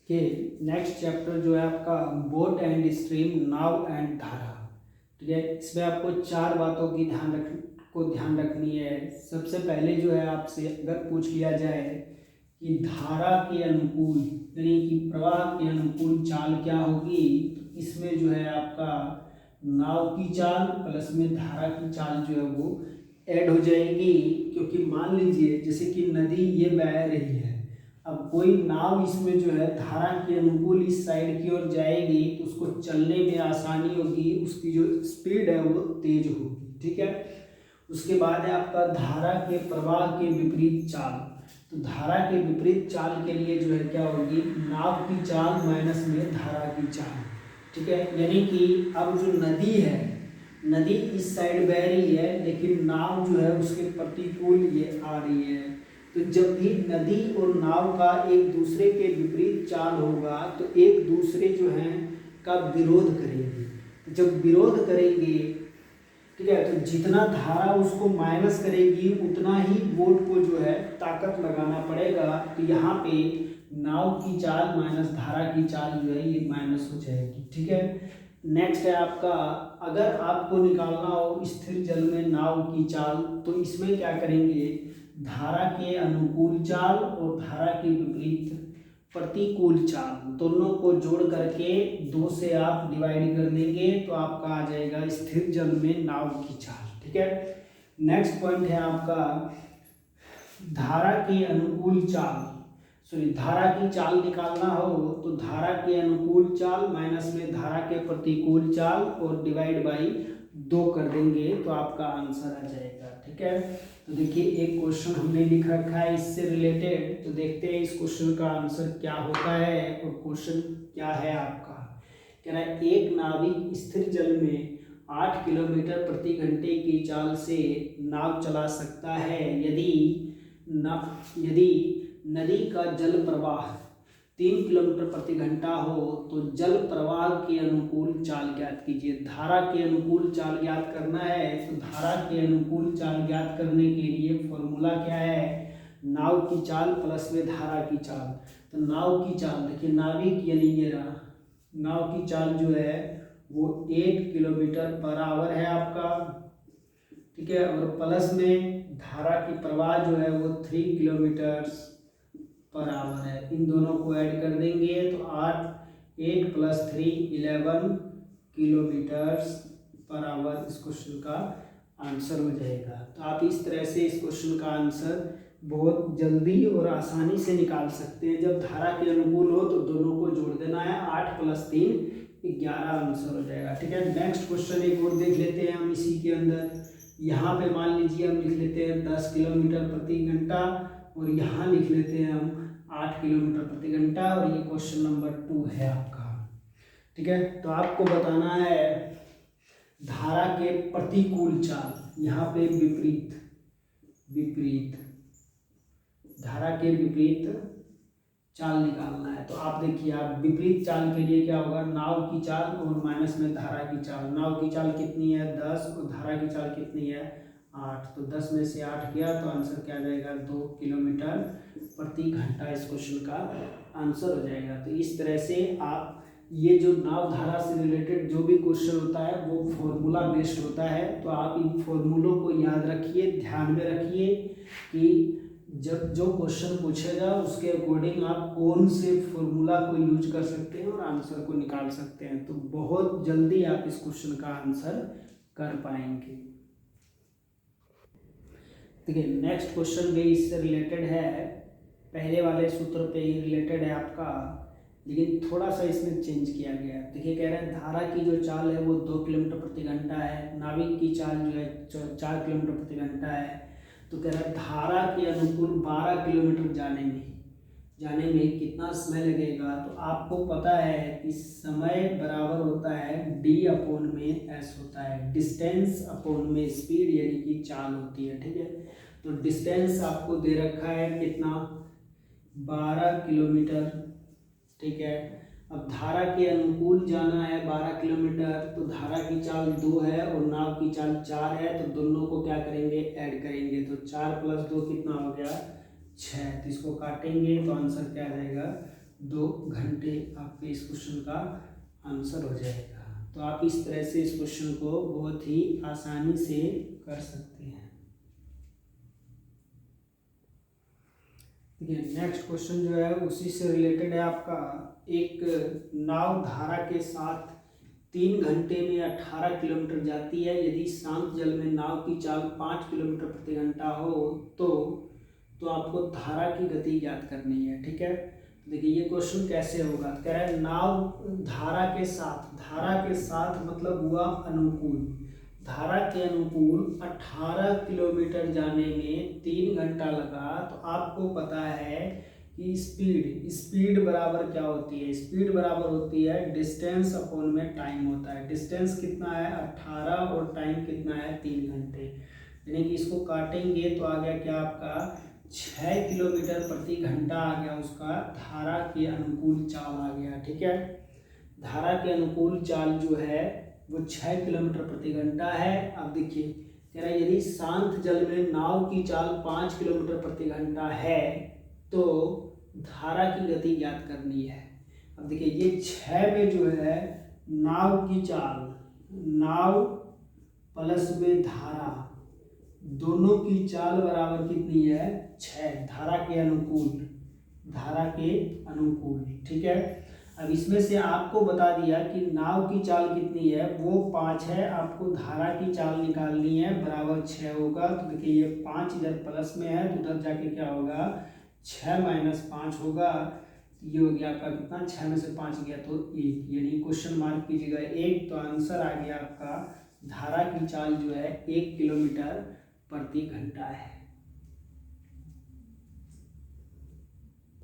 कि next chapter जो है आपका boat and stream, now and धारा। ठीक है, इसमें आपको 4 बातों की ध्यान रखनी है। सबसे पहले जो है आपसे अगर पूछ लिया जाए कि धारा के अनुकूल यानी कि प्रवाह के अनुकूल चाल क्या होगी, तो इसमें जो है आपका नाव की चाल प्लस में धारा की चाल जो है वो ऐड हो जाएगी। क्योंकि मान लीजिए जैसे कि नदी ये बह रही है, अब कोई नाव इसमें जो है धारा के अनुकूल इस साइड की ओर जाएगी तो उसको चलने में आसानी होगी, उसकी जो स्पीड है वो तेज होगी। ठीक है, उसके बाद है आपका धारा के प्रवाह के विपरीत चाल। तो धारा के विपरीत चाल के लिए जो है क्या होगी, नाव की चाल माइनस में धारा की चाल। ठीक है, यानी कि अब जो नदी है, नदी इस साइड बह रही है लेकिन नाव जो है उसके प्रतिकूल ये आ रही है। तो जब भी नदी और नाव का एक दूसरे के विपरीत चाल होगा तो एक दूसरे जो है का विरोध करेंगे। जब विरोध करेंगे, ठीक है, तो जितना धारा उसको माइनस करेगी उतना ही बोट को जो है ताकत लगाना पड़ेगा। तो यहाँ पे नाव की चाल माइनस धारा की चाल जो है ये माइनस हो जाएगी। ठीक है, नेक्स्ट है आपका, अगर आपको निकालना हो स्थिर जल में नाव की चाल, तो इसमें क्या करेंगे, धारा के अनुकूल चाल और धारा के विपरीत प्रतिकूल चाल दोनों को जोड़ करके 2 से आप डिवाइड कर देंगे तो आपका आ जाएगा स्थिर जल में नाव की चाल। ठीक है, नेक्स्ट पॉइंट है आपका धारा के अनुकूल चाल। सॉरी, धारा की चाल निकालना हो तो धारा के अनुकूल चाल माइनस में धारा के प्रतिकूल चाल और डिवाइड बाई 2 कर देंगे तो आपका आंसर आ जाएगा। ठीक है, तो देखिए एक क्वेश्चन हमने लिख रखा है इससे रिलेटेड, तो देखते हैं इस क्वेश्चन का आंसर क्या होता है। और क्वेश्चन क्या है आपका, कह रहा है एक नाविक स्थिर जल में 8 किलोमीटर प्रति घंटे की चाल से नाव चला सकता है यदि नदी का जल प्रवाह 3 किलोमीटर प्रति घंटा हो तो जल प्रवाह के अनुकूल चाल ज्ञात कीजिए। धारा के अनुकूल चाल ज्ञात करना है, तो धारा के अनुकूल चाल ज्ञात करने के लिए फॉर्मूला क्या है, नाव की चाल प्लस में धारा की चाल। तो नाव की चाल देखिए, नाविक यानी ये रहा, नाव की चाल जो है वो 8 किलोमीटर पर आवर है आपका। ठीक है, और प्लस में धारा की प्रवाह जो है वो 3 किलोमीटर पर आवर है। इन दोनों को ऐड कर देंगे तो 8 प्लस 3 11 किलोमीटर्स पर आवर इस क्वेश्चन का आंसर हो जाएगा। तो आप इस तरह से इस क्वेश्चन का आंसर बहुत जल्दी और आसानी से निकाल सकते हैं। जब धारा के अनुकूल हो तो दोनों को जोड़ देना है, 8 प्लस 3 11 आंसर हो जाएगा। ठीक है, नेक्स्ट क्वेश्चन एक और देख लेते हैं हम इसी के अंदर। यहाँ पे मान लीजिए हम लिख लेते हैं 10 किलोमीटर प्रति घंटा और यहाँ लिख लेते हैं हम 8 किलोमीटर प्रति घंटा, और ये क्वेश्चन नंबर 2 है आपका। ठीक है, तो आपको बताना है धारा के प्रतिकूल चाल, यहाँ पे विपरीत धारा के विपरीत चाल निकालना है। तो आप देखिए, आप विपरीत चाल के लिए क्या होगा, नाव की चाल और माइनस में धारा की चाल। नाव की चाल कितनी है 10 और धारा की चाल कितनी है 8, तो 10 में से 8 किया तो आंसर क्या आ जाएगा 2 किलोमीटर प्रति घंटा इस क्वेश्चन का आंसर हो जाएगा। तो इस तरह से आप ये जो नाव धारा से रिलेटेड जो भी क्वेश्चन होता है वो फॉर्मूला बेस्ड होता है। तो आप इन फॉर्मूलों को याद रखिए, ध्यान में रखिए कि जब जो क्वेश्चन पूछेगा उसके अकॉर्डिंग आप कौन से फॉर्मूला को यूज कर सकते हैं और आंसर को निकाल सकते हैं। तो बहुत जल्दी आप इस क्वेश्चन का आंसर कर पाएंगे। देखिए नेक्स्ट क्वेश्चन भी इससे रिलेटेड है, पहले वाले सूत्र पे ही रिलेटेड है आपका, लेकिन थोड़ा सा इसमें चेंज किया गया है। देखिए कह रहे हैं धारा की जो चाल है वो 2 किलोमीटर प्रति घंटा है, नाविक की चाल जो है 4 किलोमीटर प्रति घंटा है। तो कह रहा है धारा के अनुकूल 12 किलोमीटर जाने में कितना समय लगेगा। तो आपको पता है कि समय बराबर होता है d/s होता है, डिस्टेंस अपॉन में स्पीड यानी कि चाल होती है। ठीक है, तो डिस्टेंस आपको दे रखा है कितना 12 किलोमीटर। ठीक है, अब धारा के अनुकूल जाना है 12 किलोमीटर, तो धारा की चाल 2 है और नाव की चाल 4 है, तो दोनों को क्या करेंगे ऐड करेंगे। तो 4 + 2 कितना हो गया 6, तो इसको काटेंगे तो आंसर क्या आ जाएगा 2 घंटे आपके इस क्वेश्चन का आंसर हो जाएगा। तो आप इस तरह से इस क्वेश्चन को बहुत ही आसानी से कर सकते हैं। देखिए नेक्स्ट क्वेश्चन जो है उसी से रिलेटेड है आपका। एक नाव धारा के साथ 3 घंटे में 18 किलोमीटर जाती है। यदि शांत जल में नाव की चाल 5 किलोमीटर प्रति घंटा हो तो आपको धारा की गति ज्ञात करनी है। ठीक है, देखिए ये क्वेश्चन कैसे होगा। कह रहा है नाव धारा के साथ मतलब हुआ अनुकूल, धारा के अनुकूल 18 किलोमीटर जाने में 3 घंटा लगा। तो आपको पता है कि स्पीड बराबर क्या होती है। स्पीड बराबर होती है डिस्टेंस अपॉन में टाइम होता है। डिस्टेंस कितना है 18 और टाइम कितना है 3 घंटे। यानी कि इसको काटेंगे तो आ गया क्या आपका 6 किलोमीटर प्रति घंटा आ गया, उसका धारा के अनुकूल चाल आ गया। ठीक है, धारा के अनुकूल चाल जो है वो 6 किलोमीटर प्रति घंटा है। अब देखिए कह रहा है यदि शांत जल में नाव की चाल 5 किलोमीटर प्रति घंटा है तो धारा की गति ज्ञात करनी है। अब देखिए ये 6 में जो है नाव की चाल, नाव प्लस में धारा, दोनों की चाल बराबर कितनी है 6, धारा के अनुकूल। ठीक है, अब इसमें से आपको बता दिया कि नाव की चाल कितनी है वो 5 है, आपको धारा की चाल निकालनी है बराबर 6 होगा। तो देखिए ये 5 इधर प्लस में है तो उधर जाके क्या होगा 6 माइनस 5 होगा। ये हो गया आपका कितना 6 में से 5 गया तो 1, यानी क्वेश्चन मार्क कीजिएगा 1। तो आंसर आ गया आपका धारा की चाल जो है 1 किलोमीटर प्रति घंटा है।